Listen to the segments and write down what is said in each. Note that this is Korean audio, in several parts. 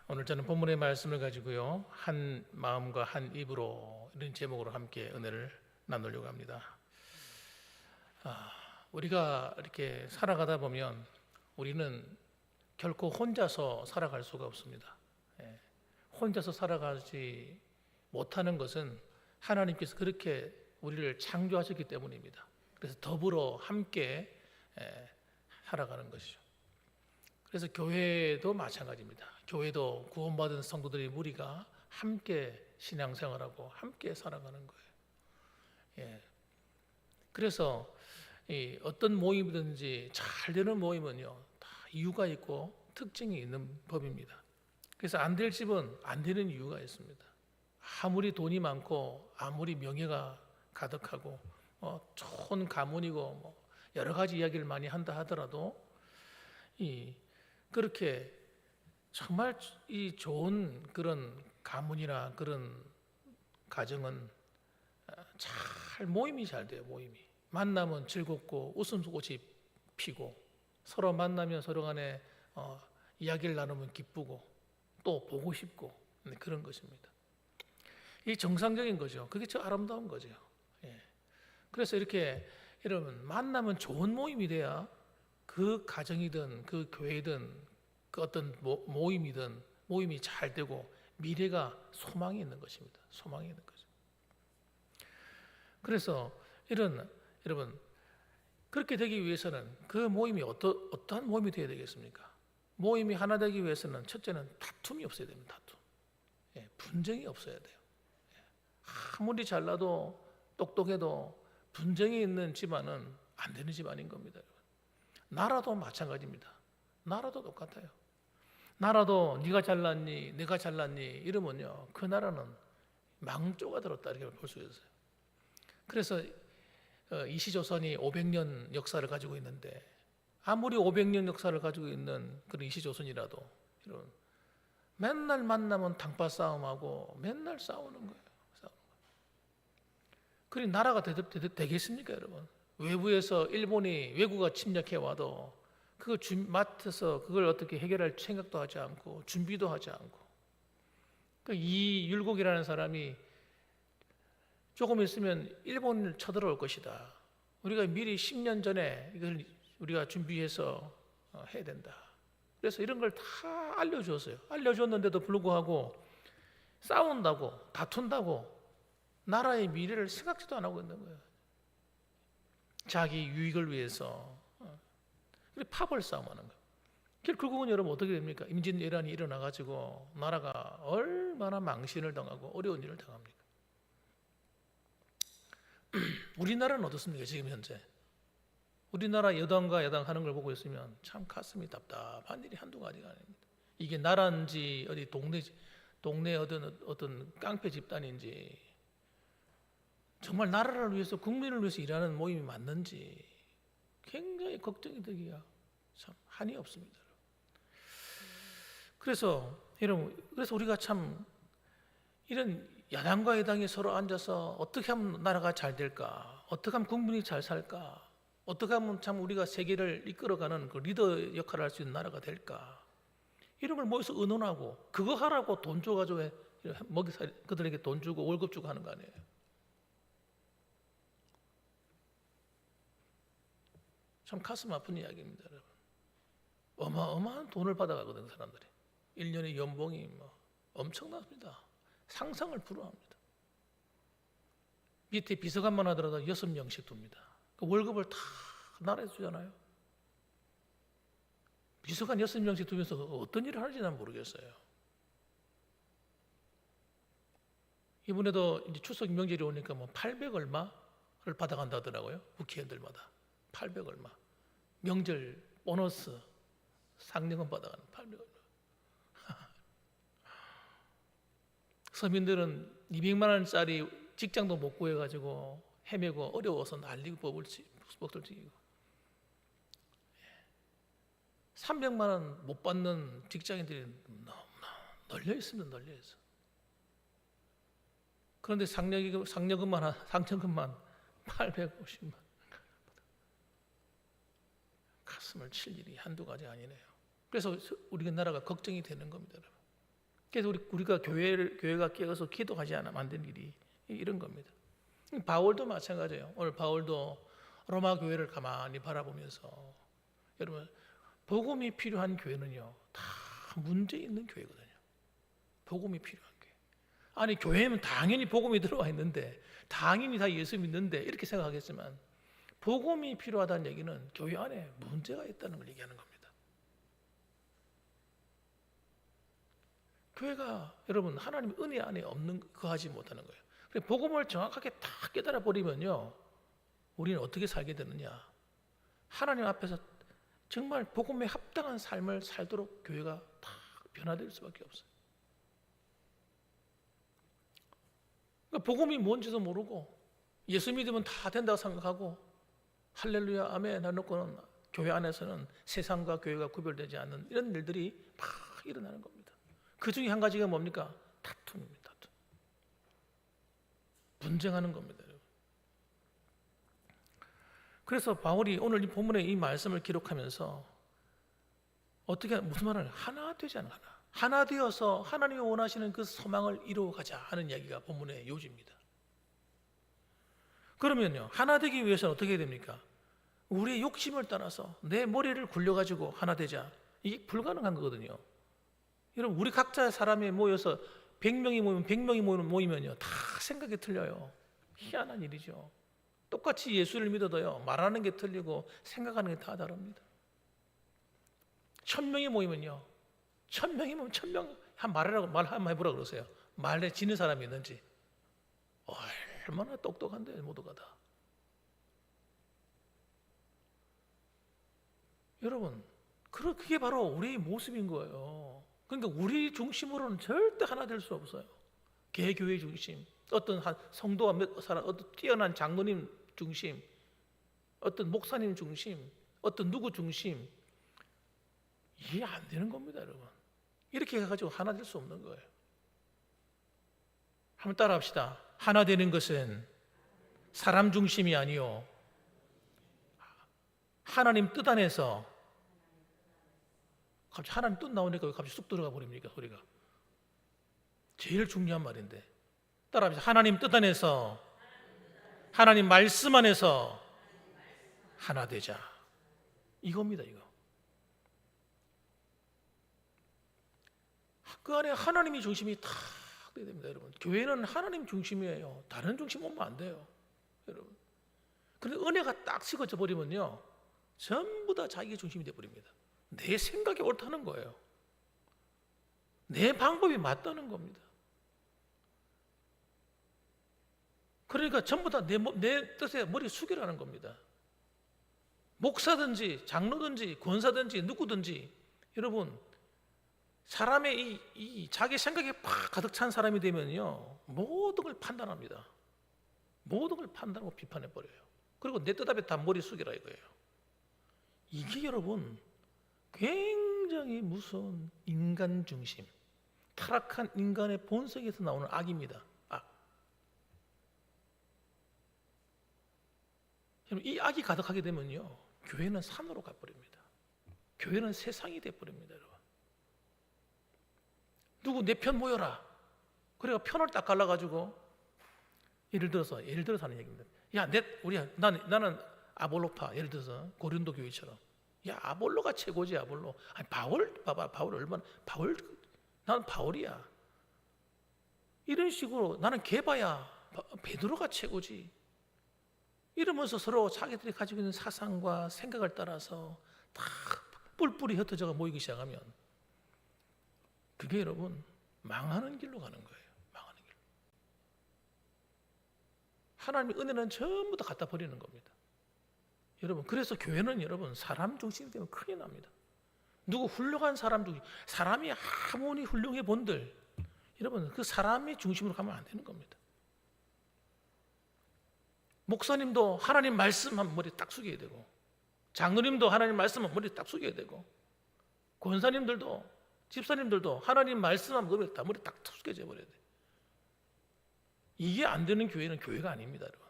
오늘 저는 본문의 말씀을 가지고요, 한 마음과 한 입으로 이런 제목으로 함께 은혜를 나누려고 합니다. 우리가 이렇게 살아가다 보면 우리는 결코 혼자서 살아갈 수가 없습니다. 혼자서 살아가지 못하는 것은 하나님께서 그렇게 우리를 창조하셨기 때문입니다. 그래서 더불어 함께 살아가는 것이죠. 그래서 교회도 마찬가지입니다. 교회도 구원받은 성도들의 무리가 함께 신앙생활하고 함께 살아가는 거예요. 그래서 어떤 모임이든지 잘 되는 모임은요, 다 이유가 있고 특징이 있는 법입니다. 그래서 안 될 집은 안 되는 이유가 있습니다. 아무리 돈이 많고 아무리 명예가 가득하고 좋은 가문이고 여러 가지 이야기를 많이 한다 하더라도 그렇게 정말 이 좋은 그런 가문이나 그런 가정은 모임이 잘 돼요. 모임이 만나면 즐겁고 웃음꽃이 피고 서로 만나면 서로 간에 이야기를 나누면 기쁘고 또 보고 싶고 그런 것입니다. 이 정상적인 거죠. 그게 저 아름다운 거죠. 그래서 이렇게 여러분 만나면 좋은 모임이 돼야 그 가정이든 그 교회든 그 어떤 모임이든 모임이 잘 되고 미래가 소망이 있는 것입니다. 소망이 있는 거죠. 그래서 여러분 그렇게 되기 위해서는 그 모임이 어떠한 모임이 되어야 되겠습니까? 모임이 하나 되기 위해서는 첫째는 다툼이 없어야 됩니다. 다툼. 분쟁이 없어야 돼요. 아무리 잘나도 똑똑해도 분쟁이 있는 집안은 안 되는 집안인 겁니다. 나라도 마찬가지입니다. 나라도 똑같아요. 나라도 네가 잘났니 내가 잘났니 이러면요 그 나라는 망조가 들었다 이렇게 볼 수 있어요. 그래서 이시조선이 500년 역사를 가지고 있는데 아무리 500년 역사를 가지고 있는 그런 이시조선이라도 맨날 만나면 당파 싸움하고 맨날 싸우는 거예요. 그리 나라가 되겠습니까 여러분? 외부에서 일본이 외국가 침략해 와도 그걸 맡아서 그걸 어떻게 해결할 생각도 하지 않고 준비도 하지 않고 이율곡이라는 사람이 조금 있으면 일본을 쳐들어올 것이다. 우리가 미리 10년 전에 이걸 우리가 준비해서 해야 된다. 그래서 이런 걸 다 알려줬어요. 알려줬는데도 불구하고 싸운다고 다툰다고 나라의 미래를 생각지도 안 하고 있는 거예요. 자기 유익을 위해서 파벌 싸움하는 거예요. 결국은 여러분 어떻게 됩니까? 임진왜란이 일어나가지고 나라가 얼마나 망신을 당하고 어려운 일을 당합니까? 우리나라는 어떻습니까? 지금 현재 우리나라 여당과 야당 하는 걸 보고 있으면 참 가슴이 답답한 일이 한두 가지가 아닙니다. 이게 나라인지 어디 동네 어떤 깡패 집단인지 정말 나라를 위해서 국민을 위해서 일하는 모임이 맞는지 굉장히 걱정이 되기가 참 한이 없습니다. 그래서 우리가 참 이런 야당과 여당이 서로 앉아서 어떻게 하면 나라가 잘 될까, 어떻게 하면 국민이 잘 살까, 어떻게 하면 참 우리가 세계를 이끌어가는 그 리더 역할을 할 수 있는 나라가 될까, 이런 걸 모여서 의논하고 그거 하라고 돈 줘가지고 그들에게 돈 주고 월급 주고 하는 거 아니에요. 참 가슴 아픈 이야기입니다, 여러분. 어마어마한 돈을 받아가거든요, 사람들이. 1년의 연봉이 엄청납니다. 상상을 불허합니다. 밑에 비서관만 하더라도 6명씩 둡니다. 그 월급을 다 나라에서 주잖아요. 비서관 6명씩 두면서 어떤 일을 하는지 난 모르겠어요. 이번에도 이제 추석 명절이 오니까 800 얼마를 받아간다더라고요. 국회의원들마다 800 얼마. 명절 보너스 상여금 받아가는 800 얼마. 서민들은 200만 원짜리 직장도 못 구해가지고 헤매고 어려워서 난리고 법을 지기고 300만 원 못 받는 직장인들이 너무나 널려 있습니다. 널려 있어. 그런데 상여금만 850만 가슴을 칠 일이 한두 가지 아니네요. 그래서 우리 나라가 걱정이 되는 겁니다, 여러분. 그래서 우리가 교회가 깨어서 기도하지 않으면 안 되는 일이 이런 겁니다. 바울도 마찬가지예요. 오늘 바울도 로마 교회를 가만히 바라보면서, 여러분, 복음이 필요한 교회는요, 다 문제 있는 교회거든요. 복음이 필요한 교회. 아니, 교회는 당연히 복음이 들어와 있는데, 당연히 다 예수 믿는데 이렇게 생각하겠지만, 복음이 필요하다는 얘기는 교회 안에 문제가 있다는 걸 얘기하는 겁니다. 교회가, 여러분, 하나님 은혜 안에 없는, 거하지 못하는 거예요. 복음을 정확하게 딱 깨달아 버리면요, 우리는 어떻게 살게 되느냐, 하나님 앞에서 정말 복음에 합당한 삶을 살도록 교회가 다 변화될 수밖에 없어요. 그러니까 복음이 뭔지도 모르고 예수 믿으면 다 된다고 생각하고 할렐루야 아멘 해놓고는 교회 안에서는 세상과 교회가 구별되지 않는 이런 일들이 막 일어나는 겁니다. 그 중에 한 가지가 뭡니까? 다툼입니다. 다툼. 분쟁하는 겁니다. 그래서 바울이 오늘 이 본문에 이 말씀을 기록하면서 어떻게, 무슨 말을, 하나 되지 않나, 하나 되어서 하나님이 원하시는 그 소망을 이루어가자 하는 이야기가 본문의 요지입니다. 그러면요, 하나 되기 위해서는 어떻게 해야 됩니까? 우리의 욕심을 따라서 내 머리를 굴려가지고 하나 되자, 이게 불가능한 거거든요. 여러분, 우리 각자의 사람이 모여서 100명이 모이면 100명이 모이면요, 다 생각이 틀려요. 희한한 일이죠. 똑같이 예수를 믿어도요, 말하는 게 틀리고 생각하는 게 다 다릅니다. 1000명이 모이면요, 1000명이 모이면 1000명 말 한번 해보라 그러세요. 말에 지는 사람이 있는지. 얼마나 똑똑한데 모두가 다. 여러분, 그게 바로 우리의 모습인 거예요. 그러니까 우리 중심으로는 절대 하나 될 수 없어요. 개교회 중심, 어떤 성도와 어떤 뛰어난 장로님 중심, 어떤 목사님 중심, 어떤 누구 중심, 이해 안 되는 겁니다, 여러분. 이렇게 해가지고 하나 될 수 없는 거예요. 한번 따라합시다. 하나 되는 것은 사람 중심이 아니요, 하나님 뜻 안에서. 갑자기 하나님 뜻 나오니까 왜 갑자기 쑥 들어가 버립니까, 소리가? 제일 중요한 말인데. 따라합시다. 하나님 뜻 안에서, 하나님 말씀 안에서 하나 되자. 이겁니다, 이거. 그 안에 하나님이 중심이 탁 돼야 됩니다, 여러분. 교회는 하나님 중심이에요. 다른 중심 오면 안 돼요, 여러분. 그런데 은혜가 딱 식어져 버리면요, 전부 다 자기 중심이 돼 버립니다. 내 생각이 옳다는 거예요. 내 방법이 맞다는 겁니다. 그러니까 전부 다 내 뜻에 머리 숙이라는 겁니다. 목사든지 장로든지 권사든지 누구든지, 여러분, 사람의 이 자기 생각이 팍 가득 찬 사람이 되면요, 모든 걸 판단합니다. 모든 걸 판단하고 비판해 버려요. 그리고 내 뜻 앞에 다 머리 숙이라 이거예요. 이게 여러분 굉장히 무서운 인간 중심, 타락한 인간의 본성에서 나오는 악입니다. 악. 이 악이 가득하게 되면요, 교회는 산으로 가버립니다. 교회는 세상이 돼버립니다, 여러분. 누구 내 편 모여라. 그래가 편을 딱 갈라가지고, 예를 들어서 하는 얘기입니다. 야, 나는 아볼로파. 예를 들어서 고린도 교회처럼. 야, 아볼로가 최고지, 아볼로. 아니, 바울 봐봐, 나는 바울이야. 이런 식으로 나는 게바야, 베드로가 최고지. 이러면서 서로 자기들이 가지고 있는 사상과 생각을 따라서 다 뿔뿔이 흩어져가 모이기 시작하면, 그게 여러분 망하는 길로 가는 거예요. 망하는 길. 하나님의 은혜는 전부 다 갖다 버리는 겁니다, 여러분. 그래서 교회는 여러분 사람 중심이 되면 큰일 납니다. 누구 훌륭한 사람 중심, 사람이 아무리 훌륭해 본들, 여러분 그 사람의 중심으로 가면 안 되는 겁니다. 목사님도 하나님 말씀하면 머리 딱 숙여야 되고, 장로님도 하나님 말씀하면 머리 딱 숙여야 되고, 권사님들도, 집사님들도 하나님 말씀하면 머리 딱 숙여져 버려야 돼. 이게 안 되는 교회는 교회가 아닙니다, 여러분.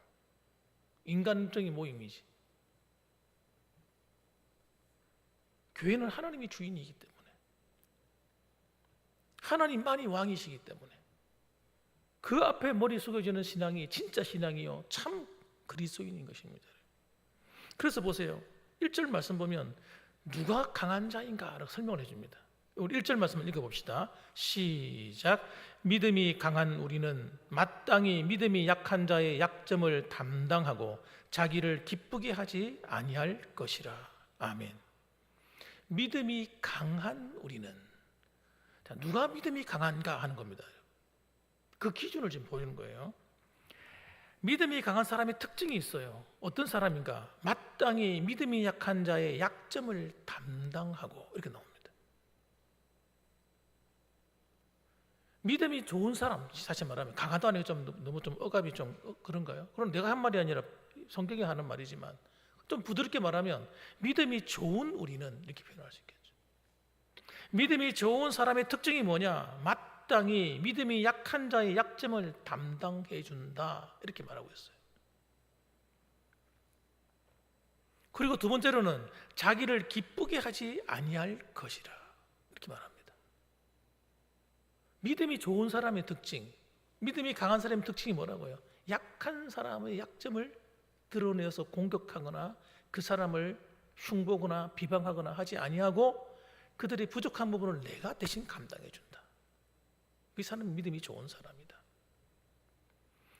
인간적인 모임이지. 교회는 하나님이 주인이기 때문에, 하나님만이 왕이시기 때문에 그 앞에 머리 숙여지는 신앙이 진짜 신앙이요 참 그리스도인인 것입니다. 그래서 보세요. 1절 말씀 보면 누가 강한 자인가 설명을 해줍니다. 우리 1절 말씀을 읽어봅시다. 시작. 믿음이 강한 우리는 마땅히 믿음이 약한 자의 약점을 담당하고 자기를 기쁘게 하지 아니할 것이라. 아멘. 믿음이 강한 우리는, 자, 누가 믿음이 강한가 하는 겁니다. 그 기준을 지금 보여주는 거예요. 믿음이 강한 사람의 특징이 있어요. 어떤 사람인가? 마땅히 믿음이 약한 자의 약점을 담당하고 이렇게 나옵니다. 믿음이 좋은 사람, 사실 말하면 강하다는 게 너무 억압이 좀 그런가요? 그럼 내가 한 말이 아니라 성경이 하는 말이지만 좀 부드럽게 말하면 믿음이 좋은 우리는 이렇게 표현할 수 있겠죠. 믿음이 좋은 사람의 특징이 뭐냐? 마땅히 믿음이 약한 자의 약점을 담당해 준다 이렇게 말하고 있어요. 그리고 두 번째로는 자기를 기쁘게 하지 아니할 것이라 이렇게 말합니다. 믿음이 좋은 사람의 특징, 믿음이 강한 사람의 특징이 뭐라고요? 약한 사람의 약점을 드러내서 공격하거나 그 사람을 흉보거나 비방하거나 하지 아니하고 그들의 부족한 부분을 내가 대신 감당해 준다. 그 사람은 믿음이 좋은 사람이다.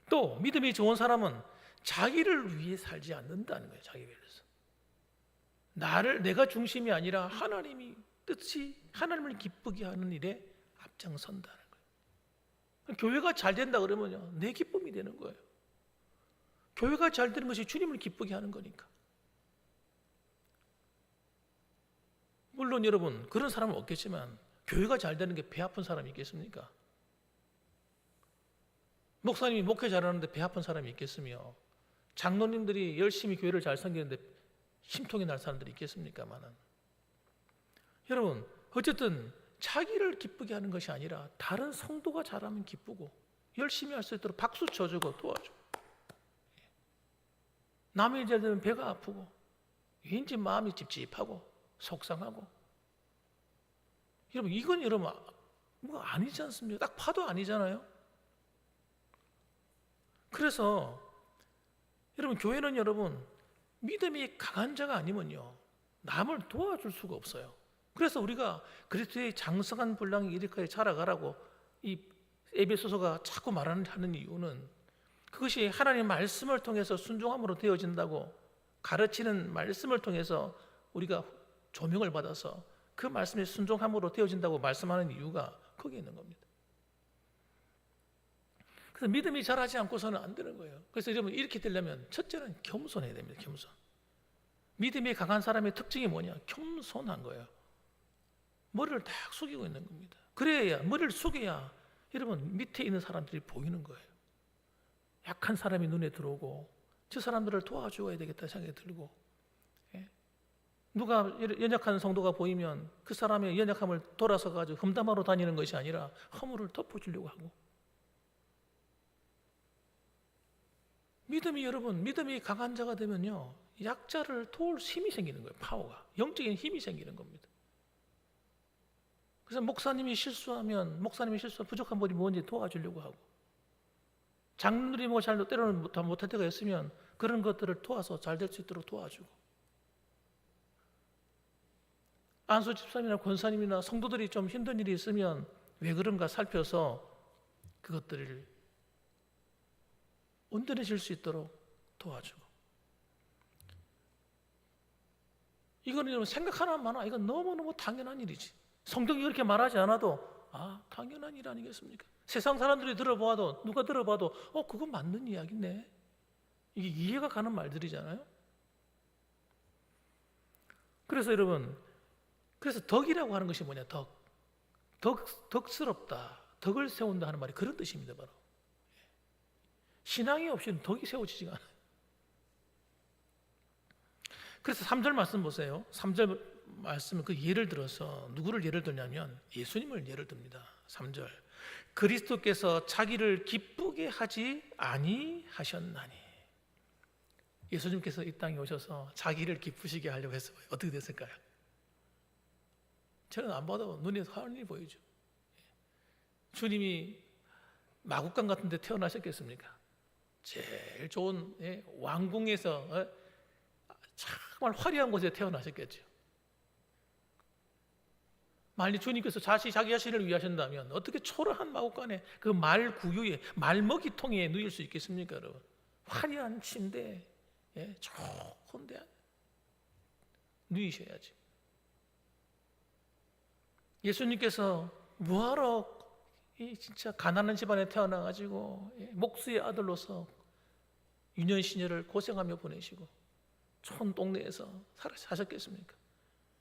또 믿음이 좋은 사람은 자기를 위해 살지 않는다는 거예요. 자기 위해서. 내가 중심이 아니라 하나님이 뜻이 하나님을 기쁘게 하는 일에 앞장선다는 거예요. 교회가 잘 된다 그러면요, 내 기쁨이 되는 거예요. 교회가 잘 되는 것이 주님을 기쁘게 하는 거니까. 물론 여러분 그런 사람은 없겠지만 교회가 잘 되는 게 배 아픈 사람이 있겠습니까? 목사님이 목회 잘하는데 배 아픈 사람이 있겠으며 장로님들이 열심히 교회를 잘 섬기는데 심통이 날 사람들이 있겠습니까마는 여러분 어쨌든 자기를 기쁘게 하는 것이 아니라 다른 성도가 잘하면 기쁘고 열심히 할 수 있도록 박수 쳐주고 도와주고 남의 잘 되면 배가 아프고 왠지 마음이 찝찝하고 속상하고 여러분 이건 여러분 뭐 아니지 않습니까? 딱 봐도 아니잖아요. 그래서 여러분 교회는 여러분 믿음이 강한 자가 아니면요 남을 도와줄 수가 없어요. 그래서 우리가 그리스도의 장성한 분량이 이렇게 자라가라고 이 에베소서가 자꾸 하는 이유는 그것이 하나님의 말씀을 통해서 순종함으로 되어진다고 가르치는 말씀을 통해서 우리가 조명을 받아서 그 말씀에 순종함으로 되어진다고 말씀하는 이유가 거기에 있는 겁니다. 그래서 믿음이 자라지 않고서는 안 되는 거예요. 그래서 여러분 이렇게 되려면 첫째는 겸손해야 됩니다. 겸손. 믿음이 강한 사람의 특징이 뭐냐? 겸손한 거예요. 머리를 딱 숙이고 있는 겁니다. 그래야 머리를 숙여야 여러분 밑에 있는 사람들이 보이는 거예요. 약한 사람이 눈에 들어오고 저 사람들을 도와줘야 되겠다 생각이 들고 누가 연약한 성도가 보이면 그 사람의 연약함을 돌아서 가지고 험담하러 다니는 것이 아니라 허물을 덮어주려고 하고 믿음이 강한 자가 되면요 약자를 도울 힘이 생기는 거예요. 파워가 영적인 힘이 생기는 겁니다. 그래서 목사님이 실수하면 부족한 부분이 뭔지 도와주려고 하고 장로들이 뭐 잘 때로는 못할 때가 있으면 그런 것들을 도와서 잘 될 수 있도록 도와주고 안수 집사님이나 권사님이나 성도들이 좀 힘든 일이 있으면 왜 그런가 살펴서 그것들을 온전해질 수 있도록 도와주고 이거는 생각하나 마나 이건 너무너무 당연한 일이지. 성경이 그렇게 말하지 않아도 당연한 일 아니겠습니까? 세상 사람들이 들어봐도 누가 들어봐도 그건 맞는 이야기네. 이게 이해가 가는 말들이잖아요. 그래서 여러분 그래서 덕이라고 하는 것이 뭐냐? 덕스럽다. 덕을 세운다 하는 말이 그런 뜻입니다. 바로 신앙이 없이는 덕이 세워지지가 않아요. 그래서 3절 말씀 보세요. 3절 말씀은 그 예를 들어서 누구를 예를 들냐면 예수님을 예를 듭니다. 3절 그리스도께서 자기를 기쁘게 하지 아니하셨나니 예수님께서 이 땅에 오셔서 자기를 기쁘시게 하려고 했어요. 어떻게 됐을까요? 저는 안 봐도 눈에 환히 보이죠. 주님이 마국간 같은 데 태어나셨겠습니까? 제일 좋은 왕궁에서 정말 화려한 곳에 태어나셨겠죠. 만일 주님께서 자기 자신을 위하신다면 어떻게 초라한 마국간에 그 말 구유에 말먹이통에 누일 수 있겠습니까, 여러분? 화려한 침대, 좋은 데 누이셔야지. 예수님께서 뭐하러 진짜 가난한 집안에 태어나가지고 목수의 아들로서 유년 시절을 고생하며 보내시고 촌 동네에서 사셨겠습니까?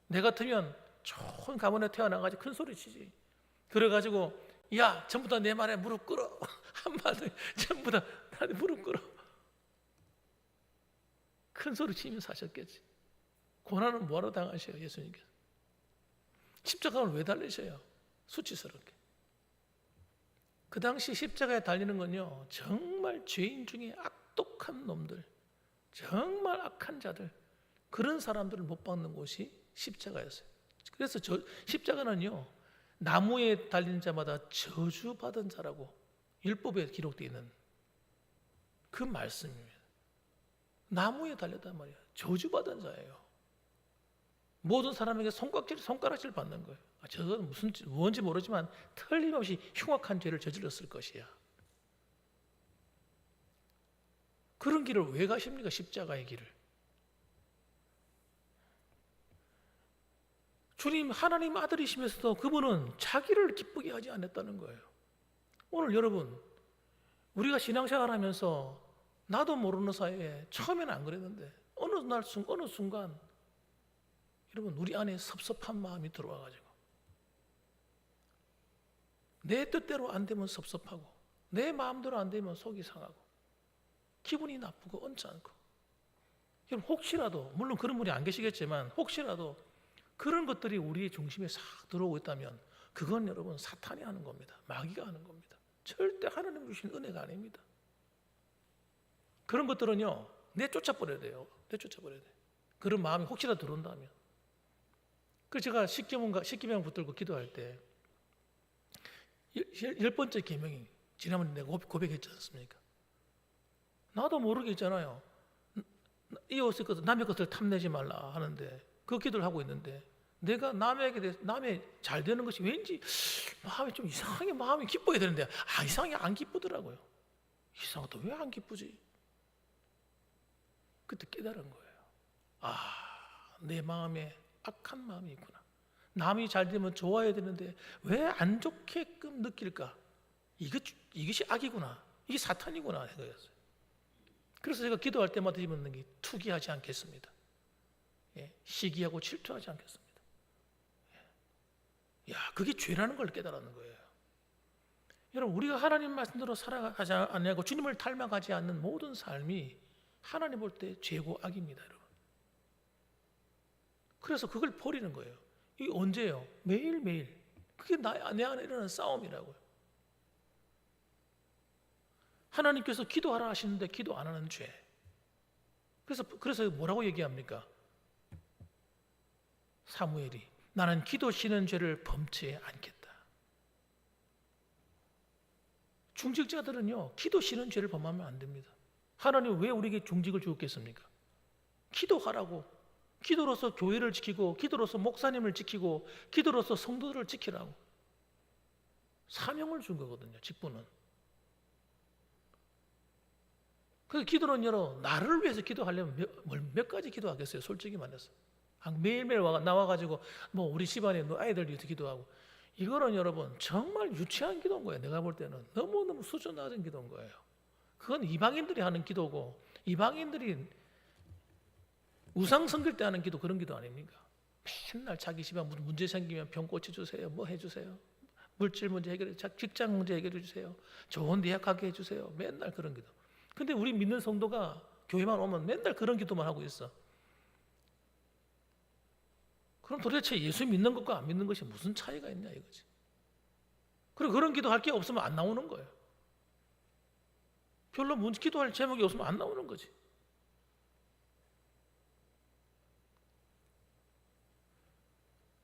내 같으면 좋은 가문에 태어나가지고 큰 소리 치지. 그래가지고 야, 전부 다 내 말에 무릎 꿇어. 한마디 전부 다 나한테 무릎 꿇어. 큰 소리 치면서 사셨겠지. 고난은 뭐하러 당하셔요, 예수님께서? 십자가를 왜 달리셔요? 수치스럽게. 그 당시 십자가에 달리는 건요, 정말 죄인 중에 악독한 놈들, 정말 악한 자들, 그런 사람들을 못 박는 곳이 십자가였어요. 그래서 십자가는요, 나무에 달린 자마다 저주받은 자라고 율법에 기록되어 있는 그 말씀입니다. 나무에 달렸단 말이에요. 저주받은 자예요. 모든 사람에게 손가락질 받는 거예요. 저건 뭔지 모르지만 틀림없이 흉악한 죄를 저질렀을 것이야. 그런 길을 왜 가십니까? 십자가의 길을. 주님 하나님 아들이시면서도 그분은 자기를 기쁘게 하지 않았다는 거예요. 오늘 여러분, 우리가 신앙생활 하면서 나도 모르는 사이에 처음에는 안 그랬는데 어느 순간 여러분, 우리 안에 섭섭한 마음이 들어와가지고 내 뜻대로 안 되면 섭섭하고 내 마음대로 안 되면 속이 상하고 기분이 나쁘고 언짢고. 여러분, 혹시라도, 물론 그런 분이 안 계시겠지만 혹시라도 그런 것들이 우리의 중심에 싹 들어오고 있다면 그건 여러분 사탄이 하는 겁니다. 마귀가 하는 겁니다. 절대 하나님 주신 은혜가 아닙니다. 그런 것들은요, 내쫓아버려야 돼요. 내쫓아버려야 돼요. 그런 마음이 혹시라도 들어온다면. 그래서 제가 십계명 붙들고 기도할 때 10번째 계명이 지난번에 내가 고백했지 않습니까? 나도 모르게 있잖아요. 이웃의 것을, 남의 것을 탐내지 말라 하는데 그 기도를 하고 있는데 내가 남에게 대해서, 남의 잘 되는 것이 왠지 마음이 좀 이상하게 마음이 기뻐야 되는데 이상하게 안 기쁘더라고요. 이상하다, 왜 안 기쁘지? 그때 깨달은 거예요. 내 마음에 악한 마음이 있구나. 남이 잘 되면 좋아야 되는데 왜 안 좋게끔 느낄까? 이것이 악이구나. 이게 사탄이구나 생각했어요. 그래서 제가 기도할 때마다 입는 게 투기하지 않겠습니다. 시기하고 질투하지 않겠습니다. 그게 죄라는 걸 깨달았는 거예요. 여러분, 우리가 하나님 말씀대로 살아가지 않고 주님을 닮아가지 않는 모든 삶이 하나님 볼 때 죄고 악입니다, 여러분. 그래서 그걸 버리는 거예요. 이게 언제예요? 매일매일. 그게 내 안에 일어나는 싸움이라고요. 하나님께서 기도하라 하시는데 기도 안 하는 죄. 그래서 뭐라고 얘기합니까? 사무엘이 나는 기도 쉬는 죄를 범치 않겠다. 중직자들은요, 기도 쉬는 죄를 범하면 안 됩니다. 하나님 왜 우리에게 중직을 주었겠습니까? 기도하라고. 기도로서 교회를 지키고, 기도로서 목사님을 지키고, 기도로서 성도들을 지키라고 사명을 준 거거든요. 직분은. 그 기도는 나를 위해서 기도하려면 몇 가지 기도하겠어요. 솔직히 말해서 매일매일 나와가지고 우리 집안에 아이들 위해서 기도하고, 이거는 여러분 정말 유치한 기도인 거예요. 내가 볼 때는 너무너무 수준 낮은 기도인 거예요. 그건 이방인들이 하는 기도고, 이방인들이 우상 섬길 때 하는 기도, 그런 기도 아닙니까? 맨날 자기 집안 무슨 문제 생기면 병 고쳐주세요, 뭐 해주세요, 물질 문제 해결해, 직장 문제 해결해 주세요, 좋은 대학 가게 해주세요, 맨날 그런 기도. 근데 우리 믿는 성도가 교회만 오면 맨날 그런 기도만 하고 있어. 그럼 도대체 예수 믿는 것과 안 믿는 것이 무슨 차이가 있냐 이거지. 그리고 그런 기도할 게 없으면 안 나오는 거예요. 별로 기도할 제목이 없으면 안 나오는 거지.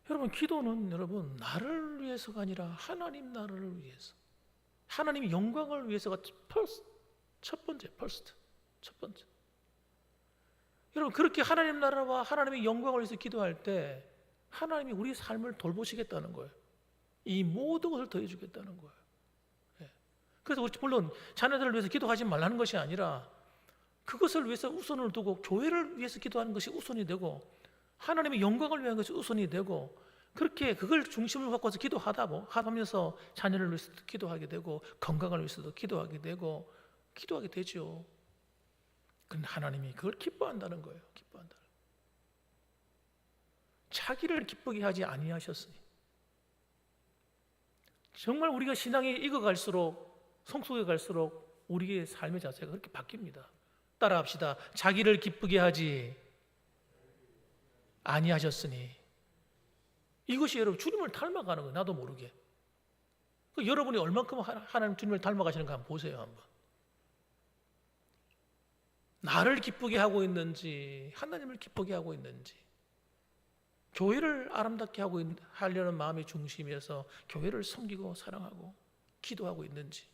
여러분, 기도는 여러분 나를 위해서가 아니라 하나님 나라를 위해서, 하나님의 영광을 위해서가 첫 번째. 여러분, 그렇게 하나님 나라와 하나님의 영광을 위해서 기도할 때 하나님이 우리 삶을 돌보시겠다는 거예요. 이 모든 것을 더해주겠다는 거예요. 예. 그래서 물론 자녀들을 위해서 기도하지 말라는 것이 아니라 그것을 위해서 우선을 두고 교회를 위해서 기도하는 것이 우선이 되고 하나님의 영광을 위한 것이 우선이 되고 그렇게 그걸 중심을 바꿔서 하면서 자녀를 위해서도 기도하게 되고 건강을 위해서도 기도하게 되고 기도하게 되죠. 그런데 하나님이 그걸 기뻐한다는 거예요. 자기를 기쁘게 하지 아니하셨으니. 정말 우리가 신앙이 익어갈수록 성숙해 갈수록 우리의 삶의 자세가 그렇게 바뀝니다. 따라합시다. 자기를 기쁘게 하지 아니하셨으니. 이것이 여러분 주님을 닮아가는 거예요. 나도 모르게. 여러분이 얼만큼 하나님 주님을 닮아가시는가 한번 보세요. 한번. 나를 기쁘게 하고 있는지 하나님을 기쁘게 하고 있는지 교회를 아름답게 하려는 마음의 중심에서 교회를 섬기고 사랑하고 기도하고 있는지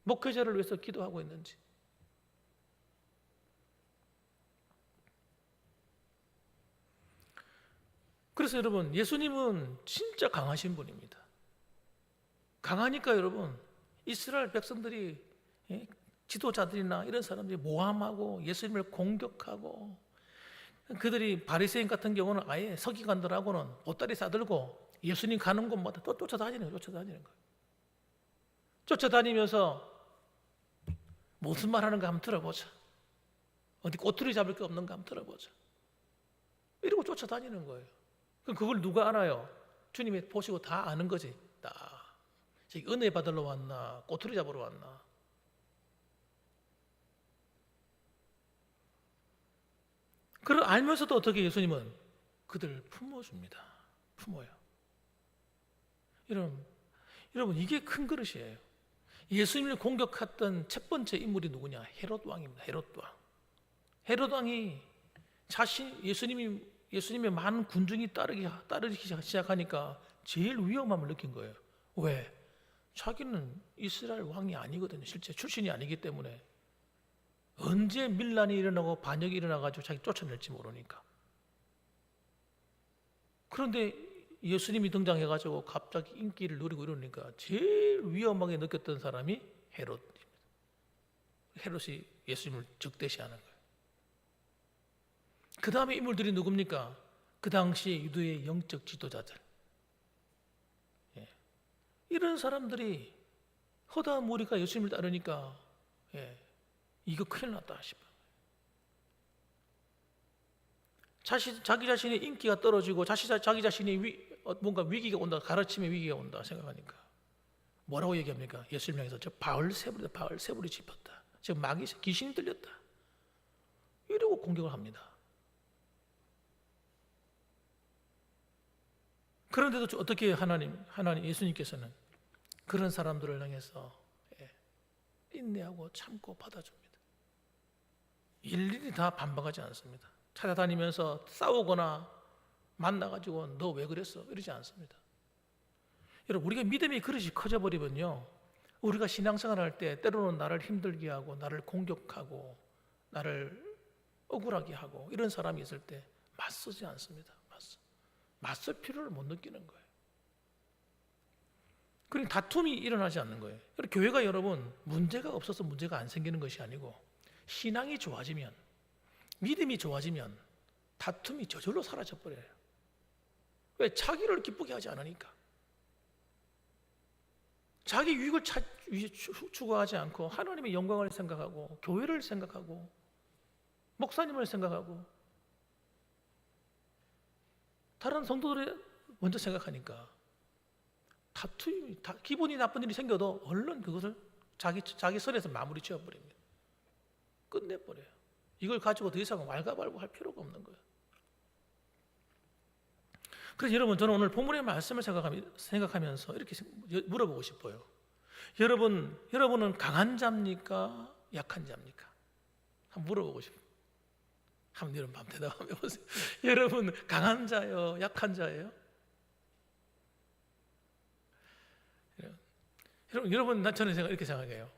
목회자를 위해서 기도하고 있는지. 그래서 여러분 예수님은 진짜 강하신 분입니다. 강하니까 여러분 이스라엘 백성들이 지도자들이나 이런 사람들이 모함하고 예수님을 공격하고 그들이 바리새인 같은 경우는 아예 서기관들하고는 보따리 싸들고 예수님 가는 곳마다 또 쫓아다니는 거예요. 쫓아다니면서 무슨 말 하는가 한번 들어보자. 어디 꼬투리 잡을 게 없는가 한번 들어보자. 이러고 쫓아다니는 거예요. 그럼 그걸 누가 알아요? 주님이 보시고 다 아는 거지. 은혜 받으러 왔나 꼬투리 잡으러 왔나. 그걸 알면서도 어떻게 예수님은 그들을 품어줍니다. 품어요. 여러분 이게 큰 그릇이에요. 예수님을 공격했던 첫 번째 인물이 누구냐? 헤롯 왕입니다. 헤롯 왕이 예수님의 많은 군중이 따르기 시작하니까 제일 위험함을 느낀 거예요. 왜? 자기는 이스라엘 왕이 아니거든요. 실제 출신이 아니기 때문에 언제 밀란이 일어나고 반역이 일어나가지고 자기 쫓아낼지 모르니까. 그런데 예수님이 등장해가지고 갑자기 인기를 누리고 이러니까 제일 위험하게 느꼈던 사람이 헤롯입니다. 헤롯이 예수님을 적대시하는 거예요. 그 다음에 인물들이 누굽니까? 그 당시 유대의 영적 지도자들. 이런 사람들이 허다한 무리가 예수님을 따르니까 이거 큰일 났다 싶어요. 자기 자신의 인기가 떨어지고 자기 자신이 뭔가 위기가 온다, 가르침의 위기가 온다 생각하니까 뭐라고 얘기합니까? 예수님 향해서 저 바울새불이 짚었다. 저 귀신이 들렸다. 이러고 공격을 합니다. 그런데도 어떻게 하나님 예수님께서는 그런 사람들을 향해서 인내하고 참고 받아줍니다. 일일이 다 반박하지 않습니다. 찾아다니면서 싸우거나 만나가지고 너 왜 그랬어? 이러지 않습니다. 여러분 우리가 믿음의 그릇이 커져버리면요 우리가 신앙생활 할 때 때로는 나를 힘들게 하고 나를 공격하고 나를 억울하게 하고 이런 사람이 있을 때 맞서지 않습니다. 맞설 필요를 못 느끼는 거예요. 그러니까 다툼이 일어나지 않는 거예요. 교회가 여러분 문제가 없어서 문제가 안 생기는 것이 아니고 신앙이 좋아지면 믿음이 좋아지면 다툼이 저절로 사라져버려요. 왜? 자기를 기쁘게 하지 않으니까. 자기 유익을 추구하지 않고 하나님의 영광을 생각하고 교회를 생각하고 목사님을 생각하고 다른 성도들을 먼저 생각하니까 기분이 나쁜 일이 생겨도 얼른 그것을 자기 선에서 마무리 지어버립니다. 끝내버려요. 이걸 가지고 더 이상 왈가왈부 할 필요가 없는 거예요. 그래서 여러분 저는 오늘 본문의 말씀을 생각하면서 이렇게 물어보고 싶어요. 여러분은 강한 자입니까? 약한 자입니까? 한번 물어보고 싶어요. 한번 여러분 밤 대답 한번 해보세요. 여러분 강한 자예요? 약한 자예요? 여러분, 저는 이렇게 생각해요.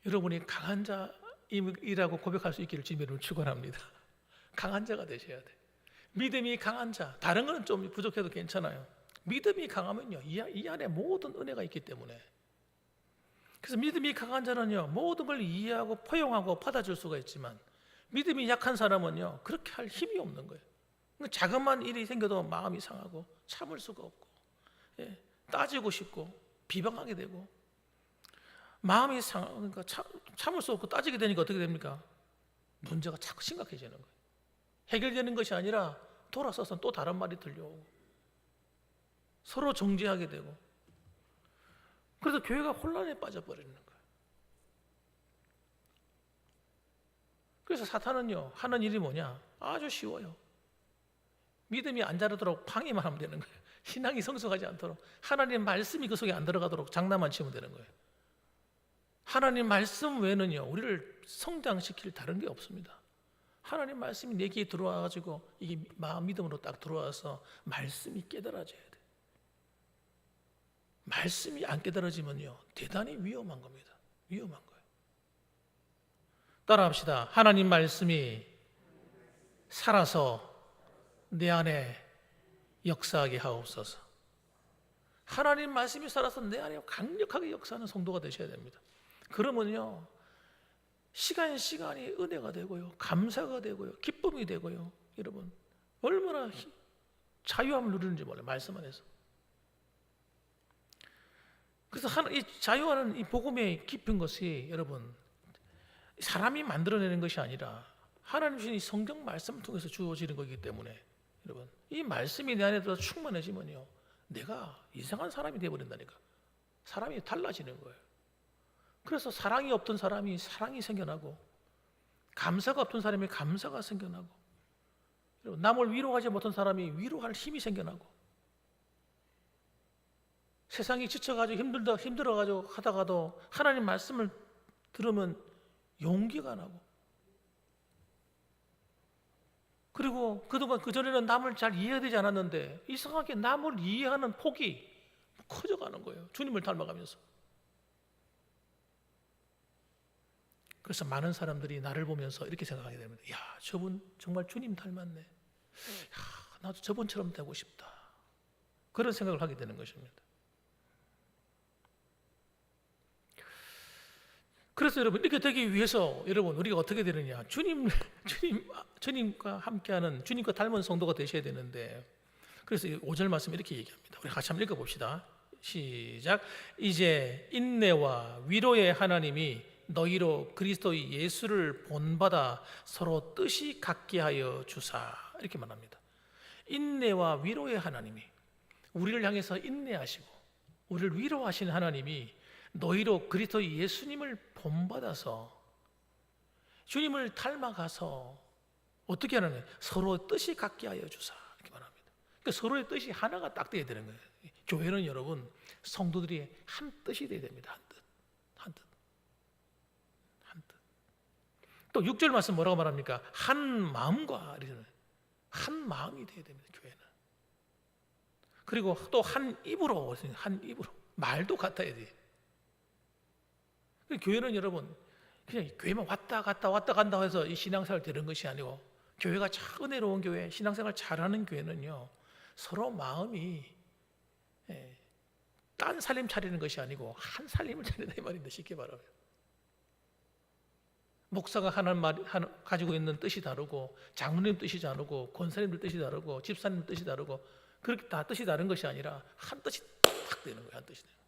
여러분이 강한 자이라고 고백할 수 있기를 주님을 축원합니다. 강한 자가 되셔야 돼. 믿음이 강한 자. 다른 거는 좀 부족해도 괜찮아요. 믿음이 강하면요, 이 안에 모든 은혜가 있기 때문에. 그래서 믿음이 강한 자는요, 모든 걸 이해하고 포용하고 받아줄 수가 있지만, 믿음이 약한 사람은요, 그렇게 할 힘이 없는 거예요. 작은만 일이 생겨도 마음이 상하고 참을 수가 없고, 따지고 싶고 비방하게 되고, 마음이 그러니까 참을 수 없고 따지게 되니까 어떻게 됩니까? 문제가 자꾸 심각해지는 거예요. 해결되는 것이 아니라 돌아서서 또 다른 말이 들려오고, 서로 정죄하게 되고, 그래서 교회가 혼란에 빠져버리는 거예요. 그래서 사탄은요, 하는 일이 뭐냐? 아주 쉬워요. 믿음이 안 자라도록 방해만 하면 되는 거예요. 신앙이 성숙하지 않도록, 하나님 말씀이 그 속에 안 들어가도록 장난만 치면 되는 거예요. 하나님 말씀 외에는요, 우리를 성장시킬 다른 게 없습니다. 하나님 말씀이 내 귀에 들어와가지고 이게 마음 믿음으로 딱 들어와서 말씀이 깨달아져야 돼. 말씀이 안 깨달아지면요, 대단히 위험한 겁니다. 위험한 거예요. 따라합시다. 하나님 말씀이 살아서 내 안에 역사하게 하옵소서. 하나님 말씀이 살아서 내 안에 강력하게 역사하는 성도가 되셔야 됩니다. 그러면요, 시간이 은혜가 되고요, 감사가 되고요, 기쁨이 되고요. 여러분, 얼마나 자유함을 누리는지 몰라요. 말씀 안에서. 그래서 이 자유하는 이 복음의 깊은 것이, 여러분, 사람이 만들어내는 것이 아니라 하나님 주신 이 성경 말씀을 통해서 주어지는 거기 때문에, 여러분, 이 말씀이 내 안에 들어서 충만해지면요, 내가 이상한 사람이 되어버린다니까. 사람이 달라지는 거예요. 그래서 사랑이 없던 사람이 사랑이 생겨나고, 감사가 없던 사람이 감사가 생겨나고, 남을 위로하지 못한 사람이 위로할 힘이 생겨나고, 세상이 지쳐가지고 힘들어가지고 하다가도 하나님 말씀을 들으면 용기가 나고, 그리고 그동안 그전에는 남을 잘 이해해야 되지 않았는데 이상하게 남을 이해하는 폭이 커져가는 거예요. 주님을 닮아가면서. 그래서 많은 사람들이 나를 보면서 이렇게 생각하게 됩니다. 야, 저분 정말 주님 닮았네. 야, 나도 저분처럼 되고 싶다. 그런 생각을 하게 되는 것입니다. 그래서 여러분, 이렇게 되기 위해서 여러분, 우리가 어떻게 되느냐? 주님과 함께하는, 주님과 닮은 성도가 되셔야 되는데, 그래서 5절 말씀 이렇게 얘기합니다. 우리 같이 한번 읽어봅시다. 시작. 이제 인내와 위로의 하나님이 너희로 그리스도 예수를 본받아 서로 뜻이 같게 하여 주사. 이렇게 말합니다. 인내와 위로의 하나님이, 우리를 향해서 인내하시고 우리를 위로하시는 하나님이 너희로 그리스도 예수님을 본받아서 주님을 닮아가서 어떻게 하는 거예요? 서로 뜻이 같게 하여 주사. 이렇게 말합니다. 그러니까 서로의 뜻이 하나가 딱 돼야 되는 거예요. 교회는 여러분, 성도들이 한 뜻이 돼야 됩니다. 한 뜻. 또 6절 말씀 뭐라고 말합니까? 한 마음과, 한 마음이 돼야 됩니다. 교회는. 그리고 또 한 입으로, 말도 같아야 돼. 교회는 여러분, 그냥 교회만 왔다 간다 해서 이 신앙생활 되는 것이 아니고, 교회가 참 은혜로운 교회, 신앙생활 잘하는 교회는요, 서로 마음이 딴 살림 차리는 것이 아니고 한 살림을 차린다 이 말인데, 쉽게 말하면 목사가 가지고 있는 뜻이 다르고, 장로님 뜻이 다르고, 권사님들 뜻이 다르고, 집사님 뜻이 다르고, 그렇게 다 뜻이 다른 것이 아니라 한 뜻이 딱 되는 거예요. 한 뜻이 되는 거예요.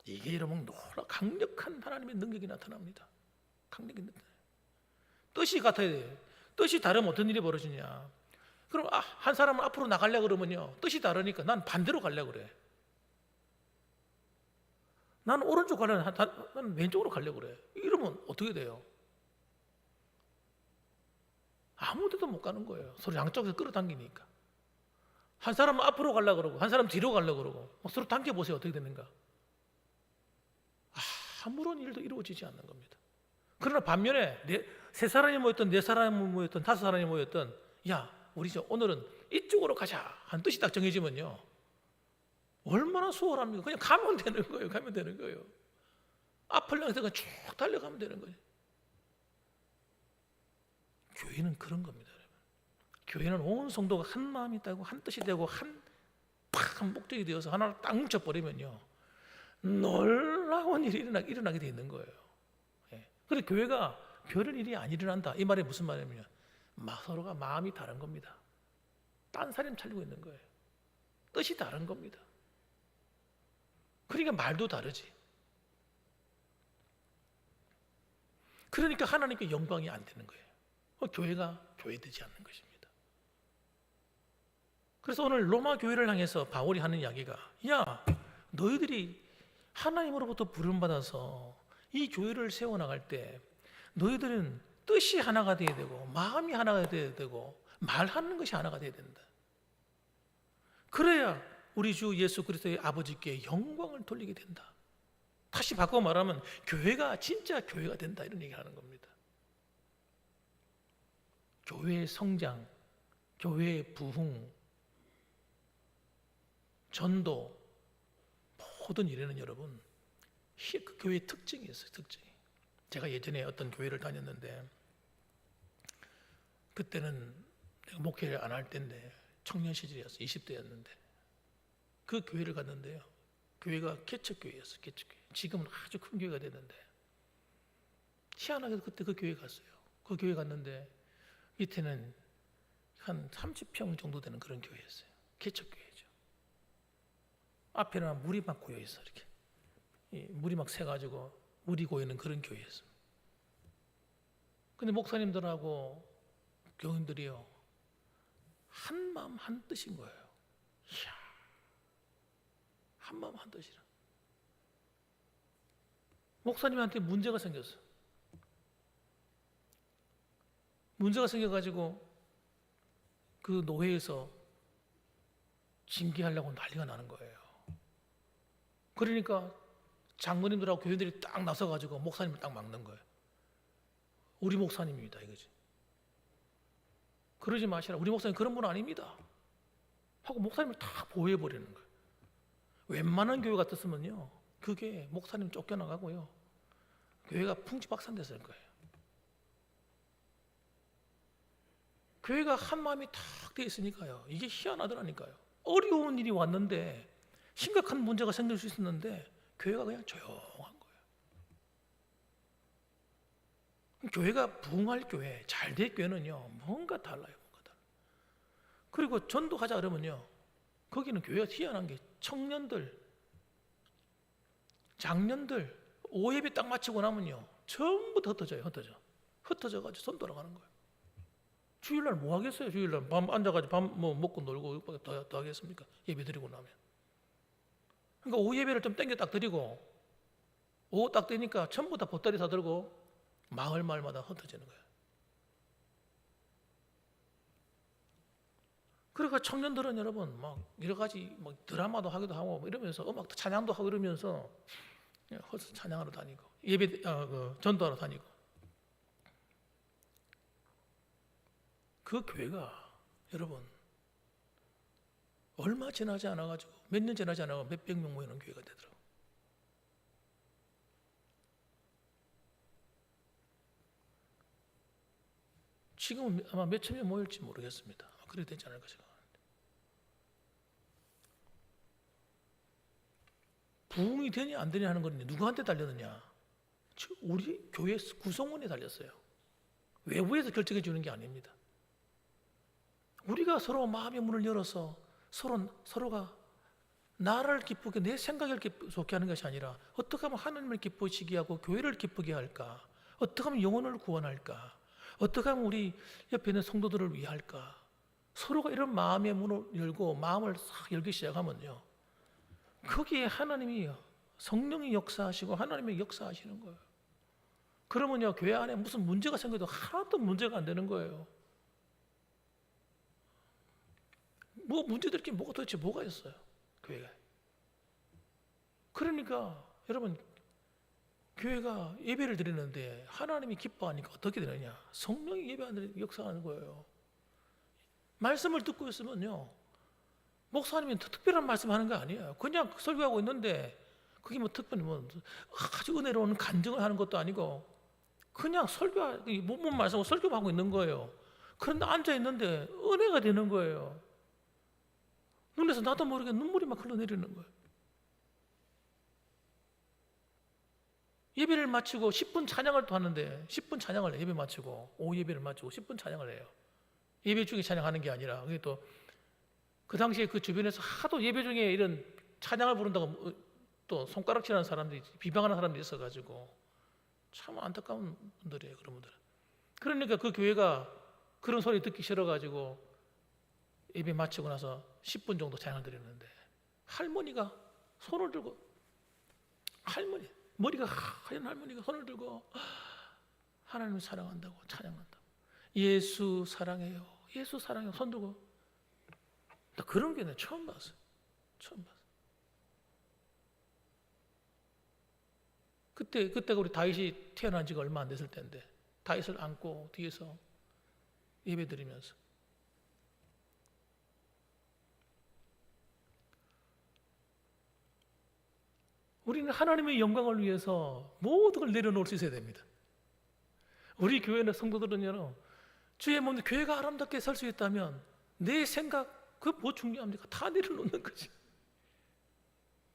이게 여러분 너무나 강력한 하나님의 능력이 나타납니다. 강력이 나타나요. 뜻이 같아야 돼요. 뜻이 다르면 어떤 일이 벌어지냐? 그럼 한 사람은 앞으로 나가려고 그러면요, 뜻이 다르니까 난 반대로 가려고 그래. 나는 오른쪽 가려고, 나는 왼쪽으로 가려고 그래. 이러면 어떻게 돼요? 아무 데도 못 가는 거예요. 서로 양쪽에서 끌어당기니까. 한 사람은 앞으로 가려고 그러고 한 사람은 뒤로 가려고 그러고, 서로 당겨보세요. 어떻게 되는가? 아무런 일도 이루어지지 않는 겁니다. 그러나 반면에 세 사람이 모였던, 네 사람이 모였던, 다섯 사람이 모였던, 야, 우리 오늘은 이쪽으로 가자 한 뜻이 딱 정해지면요, 얼마나 수월합니까? 그냥 가면 되는 거예요. 가면 되는 거예요. 앞을 향해서 그냥 쭉 달려가면 되는 거예요. 교회는 그런 겁니다, 여러분. 교회는 온 성도가 한 마음이 되고 한 뜻이 되고 한 목적이 되어서 하나로 딱 뭉쳐버리면요, 놀라운 일이 일어나게 돼 있는 거예요. 그런데 교회가 별 일이 안 일어난다, 이 말이 무슨 말이냐면 서로가 마음이 다른 겁니다. 딴 사람 차리고 있는 거예요. 뜻이 다른 겁니다. 그러니까 말도 다르지. 그러니까 하나님께 영광이 안 되는 거예요. 교회가 교회되지 않는 것입니다. 그래서 오늘 로마 교회를 향해서 바울이 하는 이야기가, 야, 너희들이 하나님으로부터 부름받아서 이 교회를 세워나갈 때 너희들은 뜻이 하나가 되어야 되고 마음이 하나가 되어야 되고 말하는 것이 하나가 되어야 된다. 그래야 우리 주 예수 그리스도의 아버지께 영광을 돌리게 된다. 다시 바꿔 말하면 교회가 진짜 교회가 된다, 이런 얘기를 하는 겁니다. 교회의 성장, 교회의 부흥, 전도, 모든 일에는 여러분 그 교회의 특징이 있어요. 특징이. 제가 예전에 어떤 교회를 다녔는데, 그때는 내가 목회를 안 할 때인데 청년 시절이었어요. 20대였는데 그 교회를 갔는데요, 교회가 개척교회였어요. 개척교회. 지금은 아주 큰 교회가 됐는데, 희한하게도 그때 그 교회 갔어요. 그 교회 갔는데 밑에는 한 30평 정도 되는 그런 교회였어요. 개척교회죠. 앞에는 물이 막 고여 있어, 이렇게 물이 막 새가지고 물이 고이는 그런 교회였습니다. 근데 목사님들하고 교인들이요, 한 마음 한 뜻인 거예요. 이야, 한 마음 한 뜻이라. 목사님한테 문제가 생겼어. 문제가 생겨가지고 그 노회에서 징계하려고 난리가 나는 거예요. 그러니까 장로님들하고 교인들이 딱 나서가지고 목사님을 딱 막는 거예요. 우리 목사님입니다, 이거지. 그러지 마시라. 우리 목사님 그런 분 아닙니다. 하고 목사님을 딱 보호해버리는 거예요. 웬만한 교회 같았으면요, 그게 목사님 쫓겨나가고요, 교회가 풍지박산됐을 거예요. 교회가 한 마음이 탁 돼 있으니까요, 이게 희한하더라니까요. 어려운 일이 왔는데, 심각한 문제가 생길 수 있었는데 교회가 그냥 조용한 거예요. 교회가 부흥할 교회, 잘 될 교회는요, 뭔가 달라요. 뭔가 달라요. 그리고 전도하자 그러면요, 거기는 교회가 희한한 게 청년들, 장년들 오예배 딱 마치고 나면요, 전부 다 흩어져가지고 손 돌아가는 거예요. 주일날 뭐 하겠어요? 주일날 밤 앉아가지고 밥 먹고 놀고 더 하겠습니까? 예배 드리고 나면. 그러니까 오후 예배를 좀 땡겨 딱 드리고, 오후 딱 되니까 전부 다 보따리 다 들고 마을마다 흩어지는 거예요. 그러니까 청년들은 여러분 막 여러 가지 막 드라마도 하기도 하고 이러면서 음악도 찬양도 하고 이러면서 찬양하러 다니고 예배 전도하러 다니고. 그 교회가 여러분 얼마 지나지 않아가지고, 몇 년 지나지 않아가지고 몇백 명 모이는 교회가 되더라고요. 지금은 아마 몇천 명 모일지 모르겠습니다. 그렇게 되지 않을까 생각합니다. 부흥이 되냐 안 되냐 하는 건 누구한테 달렸느냐? 우리 교회 구성원에 달렸어요. 외부에서 결정해 주는 게 아닙니다. 우리가 서로 마음의 문을 열어서 서로가 나를 기쁘게, 내 생각을 기쁘게 하는 것이 아니라 어떻게 하면 하나님을 기쁘시게 하고 교회를 기쁘게 할까? 어떻게 하면 영혼을 구원할까? 어떻게 하면 우리 옆에 있는 성도들을 위할까? 서로가 이런 마음의 문을 열고 마음을 싹 열기 시작하면요, 거기에 하나님이, 성령이 역사하시고 하나님이 역사하시는 거예요. 그러면요, 교회 안에 무슨 문제가 생겨도 하나도 문제가 안 되는 거예요. 뭐 문제될 게 뭐가 도대체 뭐가 있어요, 교회가. 그러니까 여러분, 교회가 예배를 드리는데 하나님이 기뻐하니까 어떻게 되느냐? 성령이 예배하는 역사하는 거예요. 말씀을 듣고 있으면요, 목사님이 특별한 말씀하는 거 아니에요. 그냥 설교하고 있는데 그게 뭐 특별히 뭐 아주 은혜로운 간증을 하는 것도 아니고 그냥 못 말씀하고 설교하고 있는 거예요. 그런데 앉아 있는데 은혜가 되는 거예요. 눈에서 나도 모르게 눈물이 막 흘러내리는 거예요. 예배를 마치고 10분 찬양을 또 하는데 10분 찬양을 해요. 예배 마치고 오후 예배를 마치고 10분 찬양을 해요. 예배 중에 찬양하는 게 아니라 그게 또 그 당시에 그 주변에서 하도 예배 중에 이런 찬양을 부른다고 또 손가락질하는 사람들이 비방하는 사람들이 있어가지고 참 안타까운 분들이에요. 그런 분들은. 그러니까 그 교회가 그런 소리 듣기 싫어가지고 예배 마치고 나서 10분 정도 찬양을 드렸는데 할머니가 손을 들고 머리가 하얀 할머니가 손을 들고 하나님을 사랑한다고 찬양한다고 예수 사랑해요. 예수 사랑해요. 손 들고 나 그런 게 내가 처음 봤어요. 그때가 우리 다윗이 태어난 지가 얼마 안 됐을 때인데 다윗을 안고 뒤에서 예배 드리면서 우리는 하나님의 영광을 위해서 모든 걸 내려놓을 수 있어야 됩니다. 우리 교회는 성도들은요, 주의 몸 교회가 아름답게 설 수 있다면 내 생각 그 뭐 중요합니까? 다 내려놓는 거지.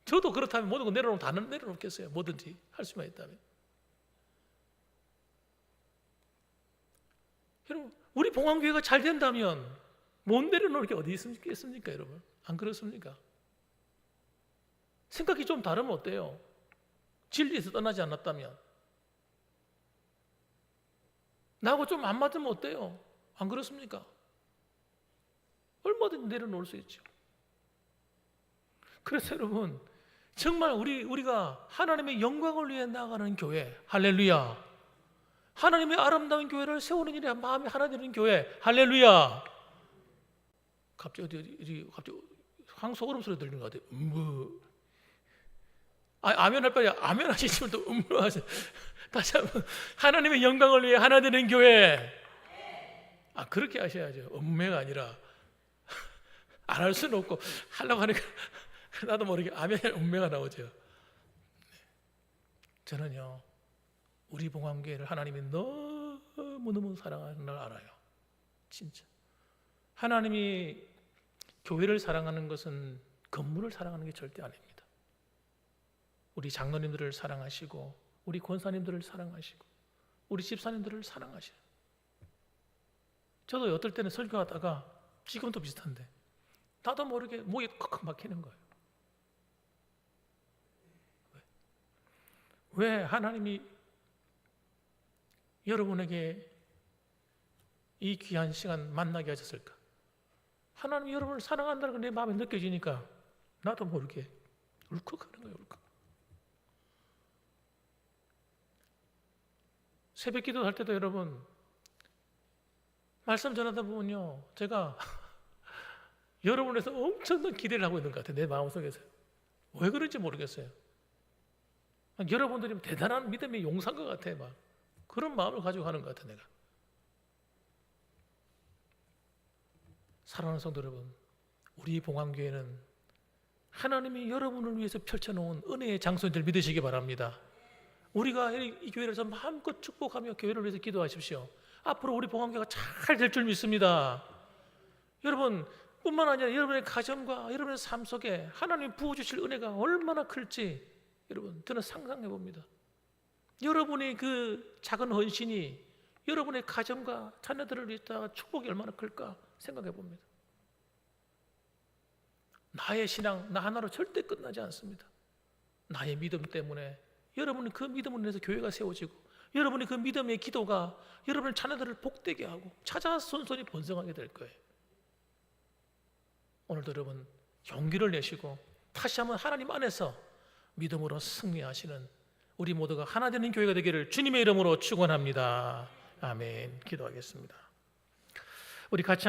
저도 그렇다면 모든 거 내려놓으면 다 내려놓겠어요. 뭐든지 할 수만 있다면. 여러분, 우리 봉황교회가 잘 된다면 못 내려놓을 게 어디 있겠습니까, 여러분? 안 그렇습니까? 생각이 좀 다르면 어때요? 진리에서 떠나지 않았다면 나하고 좀 안 맞으면 어때요? 안 그렇습니까? 얼마든지 내려놓을 수 있죠. 그래서 여러분 정말 우리가 하나님의 영광을 위해 나아가는 교회, 할렐루야. 하나님의 아름다운 교회를 세우는 일에 마음이 하나 되는 교회, 할렐루야. 갑자기 황소 울음 소리 들리는 것 같아요. 아멘 할 바에 아멘 하시지만 또 하세요. 다시 한번 하나님의 영광을 위해 하나 되는 교회. 그렇게 하셔야죠. 음매가 아니라 안 할 수는 없고 하려고 하니까 나도 모르게 아멘 음매가 나오죠. 저는요 우리 봉황교회를 하나님이 너무너무 사랑하는 걸 알아요. 진짜 하나님이 교회를 사랑하는 것은 건물을 사랑하는 게 절대 아닙니다. 우리 장로님들을 사랑하시고 우리 권사님들을 사랑하시고 우리 집사님들을 사랑하시고 저도 어떨 때는 설교하다가 지금도 비슷한데 나도 모르게 목이 컥컥 막히는 거예요. 왜 하나님이 여러분에게 이 귀한 시간 만나게 하셨을까? 하나님이 여러분을 사랑한다는 게 내 마음에 느껴지니까 나도 모르게 울컥하는 거예요. 울컥. 새벽 기도할 때도 여러분 말씀 전하다 보면요 제가 여러분에서 엄청난 기대를 하고 있는 것 같아요. 내 마음속에서. 왜 그런지 모르겠어요. 여러분들이 대단한 믿음의 용사인 것 같아요. 막 그런 마음을 가지고 하는 것 같아요. 내가. 사랑하는 성도 여러분, 우리 봉황교회는 하나님이 여러분을 위해서 펼쳐놓은 은혜의 장소인 줄 믿으시기 바랍니다. 우리가 이 교회에서 마음껏 축복하며 교회를 위해서 기도하십시오. 앞으로 우리 봉황교회가 잘 될 줄 믿습니다. 여러분 뿐만 아니라 여러분의 가정과 여러분의 삶 속에 하나님이 부어주실 은혜가 얼마나 클지 여러분 저는 상상해 봅니다. 여러분의 그 작은 헌신이 여러분의 가정과 자녀들을 위해서 축복이 얼마나 클까 생각해 봅니다. 나의 신앙 나 하나로 절대 끝나지 않습니다. 나의 믿음 때문에 여러분이 그 믿음으로 인해서 교회가 세워지고 여러분이 그 믿음의 기도가 여러분의 자녀들을 복되게 하고 찾아 손손이 번성하게 될 거예요. 오늘도 여러분 용기를 내시고 다시 한번 하나님 안에서 믿음으로 승리하시는 우리 모두가 하나 되는 교회가 되기를 주님의 이름으로 축원합니다. 아멘. 기도하겠습니다. 우리 같이